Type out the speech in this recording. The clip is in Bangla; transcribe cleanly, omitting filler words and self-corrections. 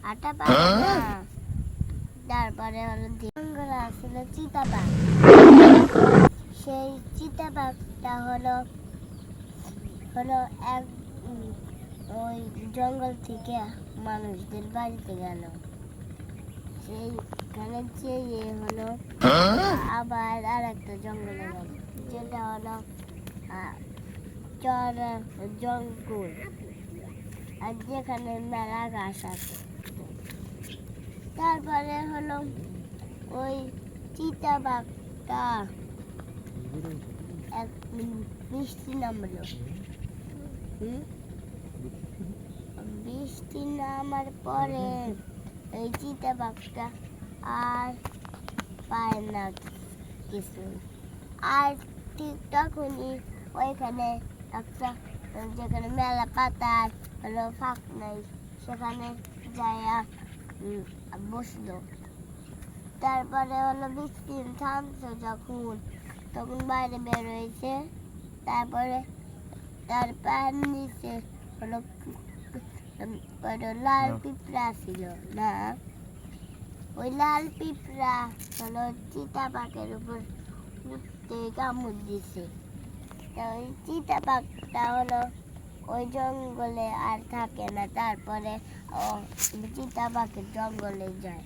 হাঁটা পারে না। তারপরে হলো জঙ্গলে আসছিল চিতাবাঘ। সেই চিতাবাঘটা হলো হলো এক ওই জঙ্গল থেকে মানুষদের বাড়িতে গেল। সেইখানে যেয়ে হলো আবার আর একটা জঙ্গলে গেল, যেটা হলো জঙ্গল, আর যেখানে মেলা ঘাস আছে। তারপরে হলো ওই চিতাবাঘটা এক বৃষ্টি নামলো। বৃষ্টি নামার পরে এই চিতাবাঘটা আর পায় না কিছু। আর ঠিক তখনই ওইখানে একটা যেখানে মেলা পাতার হলো ফাঁক নাই, সেখানে যাইয়া বসলো। তারপরে হলো বৃষ্টি থামছে যখন, তখন বাইরে বের হয়েছে। তারপরে তার পায়ের নিচে হলো লাল পিঁপড়া ছিল না, ওই লাল পিঁপড়া হলো চিতাবাঘের উপর উঠতে কামড় দিছে। ওই চিতাবাঘটা হলো ওই জঙ্গলে আর থাকে না। তারপরে চিতাবাঘের জঙ্গলে যায়।